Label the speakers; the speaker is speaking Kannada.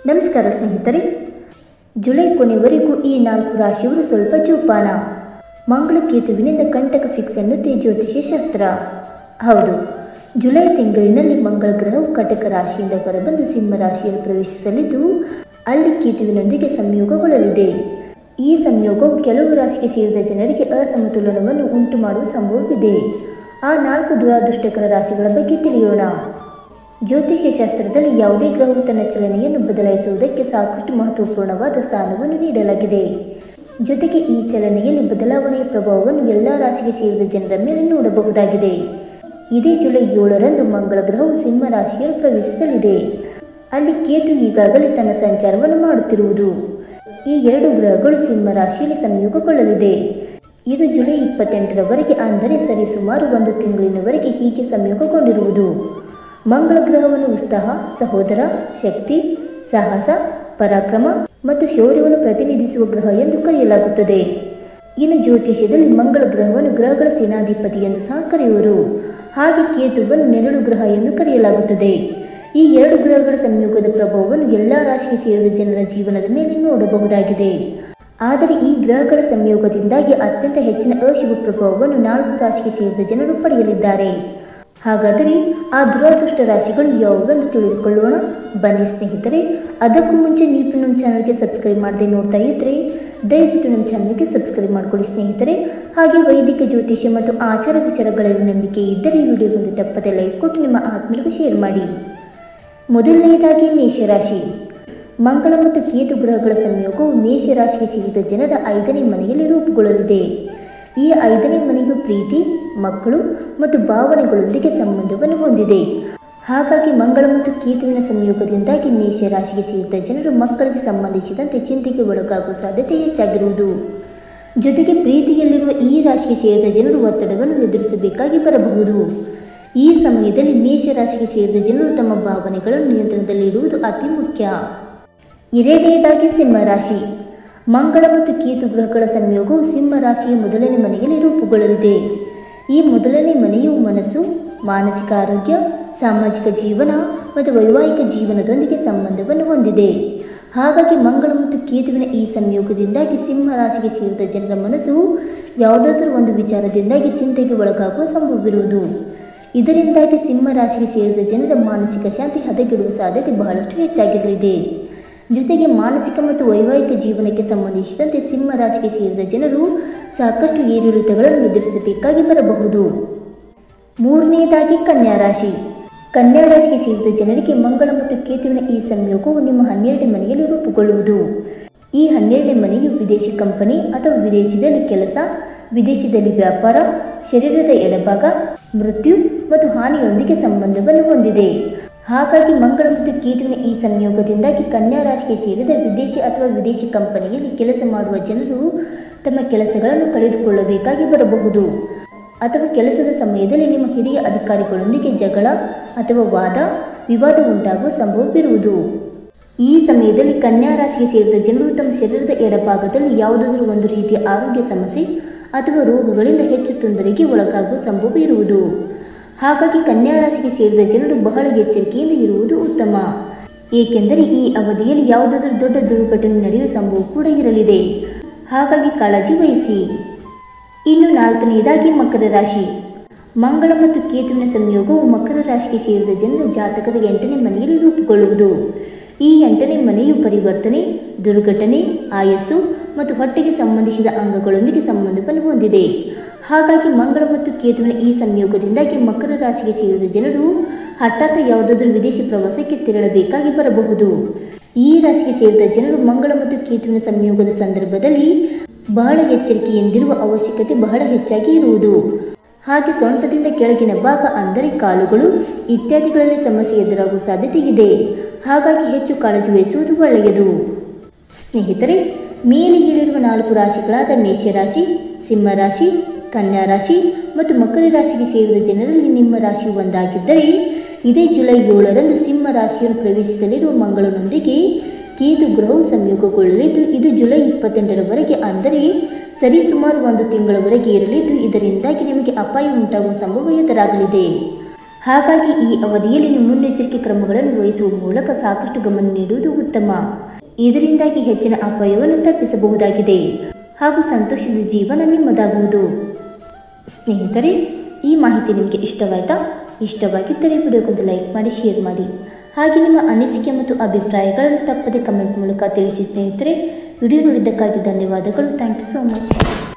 Speaker 1: ನಮಸ್ಕಾರ ಸ್ನೇಹಿತರೆ, ಜುಲೈ ಕೊನೆವರೆಗೂ ಈ 4 ರಾಶಿಯವರು ಸ್ವಲ್ಪ ಜೋಪಾನ. ಮಂಗಳ ಕೇತುವಿನಿಂದ ಕಂಟಕ ಫಿಕ್ಸ್ ಎನ್ನುತ್ತೆ ಜ್ಯೋತಿಷ್ಯ ಶಾಸ್ತ್ರ. ಹೌದು, ಜುಲೈ ತಿಂಗಳಿನಲ್ಲಿ ಮಂಗಳ ಗ್ರಹವು ಕಟಕ ರಾಶಿಯಿಂದ ಹೊರಬಂದು ಸಿಂಹ ರಾಶಿಯಲ್ಲಿ ಪ್ರವೇಶಿಸಲಿದ್ದು ಅಲ್ಲಿ ಕೇತುವಿನೊಂದಿಗೆ ಸಂಯೋಗಗೊಳ್ಳಲಿದೆ. ಈ ಸಂಯೋಗವು ಕೆಲವು ರಾಶಿಗೆ ಸೇರಿದ ಜನರಿಗೆ ಅಸಮತೋಲನವನ್ನು ಉಂಟು ಮಾಡುವ ಸಂಭವವಿದೆ. ಆ 4 ದುರಾದೃಷ್ಟಕರ ರಾಶಿಗಳ ಬಗ್ಗೆ ತಿಳಿಯೋಣ. ಜ್ಯೋತಿಷ್ಯ ಶಾಸ್ತ್ರದಲ್ಲಿ ಯಾವುದೇ ಗ್ರಹವು ತನ್ನ ಚಲನೆಯನ್ನು ಬದಲಾಯಿಸುವುದಕ್ಕೆ ಸಾಕಷ್ಟು ಮಹತ್ವಪೂರ್ಣವಾದ ಸ್ಥಾನವನ್ನು ನೀಡಲಾಗಿದೆ. ಜೊತೆಗೆ ಈ ಚಲನೆಯಲ್ಲಿ ಬದಲಾವಣೆಯ ಪ್ರಭಾವವನ್ನು ಎಲ್ಲ ರಾಶಿಗೆ ಸೇರಿದ ಜನರ ಮೇಲೆ ನೋಡಬಹುದಾಗಿದೆ. ಇದೇ ಜುಲೈ 7ರಂದು ಮಂಗಳ ಗ್ರಹವು ಸಿಂಹ ರಾಶಿಯಲ್ಲಿ ಪ್ರವೇಶಿಸಲಿದೆ. ಅಲ್ಲಿ ಕೇತು ಈಗಾಗಲೇ ತನ್ನ ಸಂಚಾರವನ್ನು ಮಾಡುತ್ತಿರುವುದು. ಈ 2 ಗ್ರಹಗಳು ಸಿಂಹ ರಾಶಿಯಲ್ಲಿ ಸಂಯೋಗಗೊಳ್ಳಲಿದೆ. ಇದು ಜುಲೈ 28ರವರೆಗೆ, ಅಂದರೆ ಸರಿಸುಮಾರು 1 ತಿಂಗಳಿನವರೆಗೆ ಹೀಗೆ ಸಂಯೋಗಗೊಂಡಿರುವುದು. ಮಂಗಳ ಗ್ರಹವನ್ನು ಉತ್ಸಾಹ, ಸಹೋದರ, ಶಕ್ತಿ, ಸಾಹಸ, ಪರಾಕ್ರಮ ಮತ್ತು ಶೌರ್ಯವನ್ನು ಪ್ರತಿನಿಧಿಸುವ ಗ್ರಹ ಎಂದು ಕರೆಯಲಾಗುತ್ತದೆ. ಇನ್ನು ಜ್ಯೋತಿಷ್ಯದಲ್ಲಿ ಮಂಗಳ ಗ್ರಹವನ್ನು ಗ್ರಹಗಳ ಸೇನಾಧಿಪತಿ ಎಂದು ಸಹ ಕರೆಯುವರು. ಹಾಗೆ ಕೇತುವನ್ನು ನೆರಳು ಗ್ರಹ ಎಂದು ಕರೆಯಲಾಗುತ್ತದೆ. ಈ 2 ಗ್ರಹಗಳ ಸಂಯೋಗದ ಪ್ರಭಾವವನ್ನು ಎಲ್ಲ ರಾಶಿಗೆ ಸೇರಿದ ಜನರ ಜೀವನದ ಮೇಲೆ ನೋಡಬಹುದಾಗಿದೆ. ಆದರೆ ಈ ಗ್ರಹಗಳ ಸಂಯೋಗದಿಂದಾಗಿ ಅತ್ಯಂತ ಹೆಚ್ಚಿನ ಅಶುಭ ಪ್ರಭಾವವನ್ನು 4 ರಾಶಿಗೆ ಸೇರಿದ ಜನರು ಪಡೆಯಲಿದ್ದಾರೆ. ಹಾಗಾದರೆ ಆ ದುರಾದೃಷ್ಟ ರಾಶಿಗಳು ಯಾವುವೆಂದು ತಿಳಿದುಕೊಳ್ಳೋಣ. ಬನ್ನಿ ಸ್ನೇಹಿತರೆ, ಅದಕ್ಕೂ ಮುಂಚೆ ನೀವು ನಮ್ಮ ಚಾನಲ್ಗೆ ಸಬ್ಸ್ಕ್ರೈಬ್ ಮಾಡದೆ ನೋಡ್ತಾ ಇದ್ದರೆ ದಯವಿಟ್ಟು ನಮ್ಮ ಚಾನಲ್ಗೆ ಸಬ್ಸ್ಕ್ರೈಬ್ ಮಾಡಿಕೊಳ್ಳಿ ಸ್ನೇಹಿತರೆ. ಹಾಗೆ ವೈದಿಕ ಜ್ಯೋತಿಷ್ಯ ಮತ್ತು ಆಚಾರ ವಿಚಾರಗಳಲ್ಲಿ ನಂಬಿಕೆ ಇದ್ದರೆ ವಿಡಿಯೋ ಬಂದು ತಪ್ಪದೆ ಲೈಕ್ ಕೊಟ್ಟು ನಿಮ್ಮ ಆತ್ಮೀಯರಿಗೆ ಶೇರ್ ಮಾಡಿ. ಮೊದಲನೆಯದಾಗಿ ಮೇಷರಾಶಿ. ಮಂಗಳ ಮತ್ತು ಕೇತು ಗ್ರಹಗಳ ಸಂಯೋಗವು ಮೇಷರಾಶಿಗೆ ಸೇರಿದ ಜನರ 5ನೇ ಮನೆಯಲ್ಲಿ ರೂಪುಗೊಳ್ಳಲಿದೆ. ಈ 5ನೇ ಮನೆಯು ಪ್ರೀತಿ, ಮಕ್ಕಳು ಮತ್ತು ಭಾವನೆಗಳೊಂದಿಗೆ ಸಂಬಂಧವನ್ನು ಹೊಂದಿದೆ. ಹಾಗಾಗಿ ಮಂಗಳ ಮತ್ತು ಕೇತುವಿನ ಸಂಯೋಗದಿಂದಾಗಿ ಮೇಷರಾಶಿಗೆ ಸೇರಿದ ಜನರು ಮಕ್ಕಳಿಗೆ ಸಂಬಂಧಿಸಿದಂತೆ ಚಿಂತೆಗೆ ಒಳಗಾಗುವ ಸಾಧ್ಯತೆ ಹೆಚ್ಚಾಗಿರುವುದು. ಜೊತೆಗೆ ಪ್ರೀತಿಯಲ್ಲಿರುವ ಈ ರಾಶಿಗೆ ಸೇರಿದ ಜನರು ಒತ್ತಡವನ್ನು ಎದುರಿಸಬೇಕಾಗಿ ಬರಬಹುದು. ಈ ಸಮಯದಲ್ಲಿ ಮೇಷರಾಶಿಗೆ ಸೇರಿದ ಜನರು ತಮ್ಮ ಭಾವನೆಗಳನ್ನು ನಿಯಂತ್ರಣದಲ್ಲಿಡುವುದು ಅತಿ ಮುಖ್ಯ. ಎರಡನೆಯದಾಗಿ ಸಿಂಹರಾಶಿ. ಮಂಗಳ ಮತ್ತು ಕೇತು ಗ್ರಹಗಳ ಸಂಯೋಗವು ಸಿಂಹ ರಾಶಿಯ ಮೊದಲನೇ ಮನೆಯಲ್ಲಿ ರೂಪುಗೊಳ್ಳಲಿದೆ. ಈ ಮೊದಲನೇ ಮನೆಯು ಮನಸ್ಸು, ಮಾನಸಿಕ ಆರೋಗ್ಯ, ಸಾಮಾಜಿಕ ಜೀವನ ಮತ್ತು ವೈವಾಹಿಕ ಜೀವನದೊಂದಿಗೆ ಸಂಬಂಧವನ್ನು ಹೊಂದಿದೆ. ಹಾಗಾಗಿ ಮಂಗಳ ಮತ್ತು ಕೇತುವಿನ ಈ ಸಂಯೋಗದಿಂದಾಗಿ ಸಿಂಹ ರಾಶಿಗೆ ಸೇರಿದ ಜನರ ಮನಸ್ಸು ಯಾವುದಾದರೂ ಒಂದು ವಿಚಾರದಿಂದಾಗಿ ಚಿಂತೆಗೆ ಒಳಗಾಗುವ ಸಂಭವವಿರುವುದು. ಇದರಿಂದಾಗಿ ಸಿಂಹ ರಾಶಿಗೆ ಸೇರಿದ ಜನರ ಮಾನಸಿಕ ಶಾಂತಿ ಹದಗೆಡುವ ಸಾಧ್ಯತೆ ಬಹಳಷ್ಟು ಹೆಚ್ಚಾಗಿರಲಿದೆ. ಜೊತೆಗೆ ಮಾನಸಿಕ ಮತ್ತು ವೈವಾಹಿಕ ಜೀವನಕ್ಕೆ ಸಂಬಂಧಿಸಿದಂತೆ ಸಿಂಹ ರಾಶಿಗೆ ಸೇರಿದ ಜನರು ಸಾಕಷ್ಟು ಏರಿಳಿತಗಳನ್ನು ಎದುರಿಸಬೇಕಾಗಿ ಬರಬಹುದು. ಮೂರನೆಯದಾಗಿ ಕನ್ಯಾ ರಾಶಿ. ಕನ್ಯಾ ರಾಶಿಗೆ ಸೇರಿದ ಜನರಿಗೆ ಮಂಗಳ ಮತ್ತು ಕೇತುವಿನ ಈ ಸಂಯೋಗವು ನಿಮ್ಮ 12ನೇ ಮನೆಯಲ್ಲಿ ರೂಪುಗೊಳ್ಳುವುದು. ಈ 12ನೇ ಮನೆಯು ವಿದೇಶಿ ಕಂಪನಿ ಅಥವಾ ವಿದೇಶದಲ್ಲಿ ಕೆಲಸ, ವಿದೇಶದಲ್ಲಿ ವ್ಯಾಪಾರ, ಶರೀರದ ಎಡಭಾಗ, ಮೃತ್ಯು ಮತ್ತು ಹಾನಿಯೊಂದಿಗೆ ಸಂಬಂಧವನ್ನು ಹೊಂದಿದೆ. ಹಾಗಾಗಿ ಮಂಗಳ ಮತ್ತು ಕೇತುವಿನ ಈ ಸಂಯೋಗದಿಂದಾಗಿ ಕನ್ಯಾ ರಾಶಿಗೆ ಸೇರಿದ ವಿದೇಶಿ ಅಥವಾ ವಿದೇಶಿ ಕಂಪನಿಯಲ್ಲಿ ಕೆಲಸ ಮಾಡುವ ಜನರು ತಮ್ಮ ಕೆಲಸಗಳನ್ನು ಕಳೆದುಕೊಳ್ಳಬೇಕಾಗಿ ಬರಬಹುದು. ಅಥವಾ ಕೆಲಸದ ಸಮಯದಲ್ಲಿ ನಿಮ್ಮ ಹಿರಿಯ ಅಧಿಕಾರಿಗಳೊಂದಿಗೆ ಜಗಳ ಅಥವಾ ವಿವಾದ ಉಂಟಾಗುವ ಸಂಭವವಿರುವುದು. ಈ ಸಮಯದಲ್ಲಿ ಕನ್ಯಾ ರಾಶಿಗೆ ಸೇರಿದ ಜನರು ತಮ್ಮ ಶರೀರದ ಎಡಭಾಗದಲ್ಲಿ ಯಾವುದಾದರೂ ಒಂದು ರೀತಿಯ ಆರೋಗ್ಯ ಸಮಸ್ಯೆ ಅಥವಾ ರೋಗಗಳಿಂದ ಹೆಚ್ಚು ತೊಂದರೆಗೆ ಒಳಗಾಗುವ ಸಂಭವ ಇರುವುದು. ಹಾಗಾಗಿ ಕನ್ಯಾ ರಾಶಿಗೆ ಸೇರಿದ ಜನರು ಬಹಳ ಎಚ್ಚರಿಕೆಯಿಂದ ಇರುವುದು ಉತ್ತಮ. ಏಕೆಂದರೆ ಈ ಅವಧಿಯಲ್ಲಿ ಯಾವುದಾದರೂ ದೊಡ್ಡ ದುರ್ಘಟನೆ ನಡೆಯುವ ಸಂಭವ ಕೂಡ ಇರಲಿದೆ. ಹಾಗಾಗಿ ಕಾಳಜಿ ವಹಿಸಿ. ಇನ್ನು 4ನೇದಾಗಿ ಮಕರ ರಾಶಿ. ಮಂಗಳ ಮತ್ತು ಕೇತುವಿನ ಸಂಯೋಗವು ಮಕರ ರಾಶಿಗೆ ಸೇರಿದ ಜನರ ಜಾತಕದ 8ನೇ ಮನೆಯಲ್ಲಿ ರೂಪುಗೊಳ್ಳುವುದು. ಈ 8ನೇ ಮನೆಯು ಪರಿವರ್ತನೆ, ದುರ್ಘಟನೆ, ಆಯಸ್ಸು ಮತ್ತು ಹೊಟ್ಟೆಗೆ ಸಂಬಂಧಿಸಿದ ಅಂಗಗಳೊಂದಿಗೆ ಸಂಬಂಧವನ್ನು ಹೊಂದಿದೆ. ಹಾಗಾಗಿ ಮಂಗಳ ಮತ್ತು ಕೇತುವಿನ ಈ ಸಂಯೋಗದಿಂದಾಗಿ ಮಕರ ರಾಶಿಗೆ ಸೇರಿದ ಜನರು ಹಠಾತ್ ಯಾವುದಾದರೂ ವಿದೇಶಿ ಪ್ರವಾಸಕ್ಕೆ ತೆರಳಬೇಕಾಗಿ ಬರಬಹುದು. ಈ ರಾಶಿಗೆ ಸೇರಿದ ಜನರು ಮಂಗಳ ಮತ್ತು ಕೇತುವಿನ ಸಂಯೋಗದ ಸಂದರ್ಭದಲ್ಲಿ ಬಹಳ ಎಚ್ಚರಿಕೆಯಿಂದಿರುವ ಅವಶ್ಯಕತೆ ಬಹಳ ಹೆಚ್ಚಾಗಿ ಇರುವುದು. ಹಾಗೆ ಸೊಂಟದಿಂದ ಕೆಳಗಿನ ಭಾಗ ಅಂದರೆ ಕಾಲುಗಳು ಇತ್ಯಾದಿಗಳಲ್ಲಿ ಸಮಸ್ಯೆ ಎದುರಾಗುವ ಸಾಧ್ಯತೆ ಇದೆ. ಹಾಗಾಗಿ ಹೆಚ್ಚು ಕಾಳಜಿ ವಹಿಸುವುದು ಒಳ್ಳೆಯದು. ಸ್ನೇಹಿತರೆ, ಮೇಲೆ ಹೇಳಿರುವ 4 ರಾಶಿಗಳಾದ ಮೇಷರಾಶಿ, ಸಿಂಹರಾಶಿ, ಕನ್ಯಾ ರಾಶಿ ಮತ್ತು ಮಕರ ರಾಶಿಗೆ ಸೇರಿದ ಜನರಲ್ಲಿ ನಿಮ್ಮ ರಾಶಿಯು ಒಂದಾಗಿದ್ದರೆ ಇದೇ ಜುಲೈ 7ರಂದು ಸಿಂಹ ರಾಶಿಯನ್ನು ಪ್ರವೇಶಿಸಲಿರುವ ಮಂಗಳನೊಂದಿಗೆ ಕೇತು ಗ್ರಹವು ಸಂಯೋಗಗೊಳ್ಳಲಿದ್ದು ಇದು ಜುಲೈ 28ರವರೆಗೆ, ಅಂದರೆ ಸರಿಸುಮಾರು 1 ತಿಂಗಳವರೆಗೆ ಇರಲಿದ್ದು ಇದರಿಂದಾಗಿ ನಿಮಗೆ ಅಪಾಯ ಉಂಟಾಗುವ ಸಂಭವ ಎದುರಾಗಲಿದೆ. ಹಾಗಾಗಿ ಈ ಅವಧಿಯಲ್ಲಿ ನೀವು ಮುನ್ನೆಚ್ಚರಿಕೆ ಕ್ರಮಗಳನ್ನು ವಹಿಸುವ ಮೂಲಕ ಸಾಕಷ್ಟು ಗಮನ ನೀಡುವುದು ಉತ್ತಮ. ಇದರಿಂದಾಗಿ ಹೆಚ್ಚಿನ ಅಪಾಯವನ್ನು ತಪ್ಪಿಸಬಹುದಾಗಿದೆ ಹಾಗೂ ಸಂತೋಷದ ಜೀವನ ನಿಮ್ಮದಾಗುವುದು. ಸ್ನೇಹಿತರೆ, ಈ ಮಾಹಿತಿ ನಿಮಗೆ ಇಷ್ಟವಾಯಿತಾ? ಇಷ್ಟವಾಗಿದ್ದರೆ ವಿಡಿಯೋಗೊಂದು ಲೈಕ್ ಮಾಡಿ, ಶೇರ್ ಮಾಡಿ. ಹಾಗೆ ನಿಮ್ಮ ಅನಿಸಿಕೆ ಮತ್ತು ಅಭಿಪ್ರಾಯಗಳನ್ನು ತಪ್ಪದೆ ಕಮೆಂಟ್ ಮೂಲಕ ತಿಳಿಸಿ. ಸ್ನೇಹಿತರೆ, ವಿಡಿಯೋ ನೋಡಿದ್ದಕ್ಕಾಗಿ ಧನ್ಯವಾದಗಳು. Thank you so much.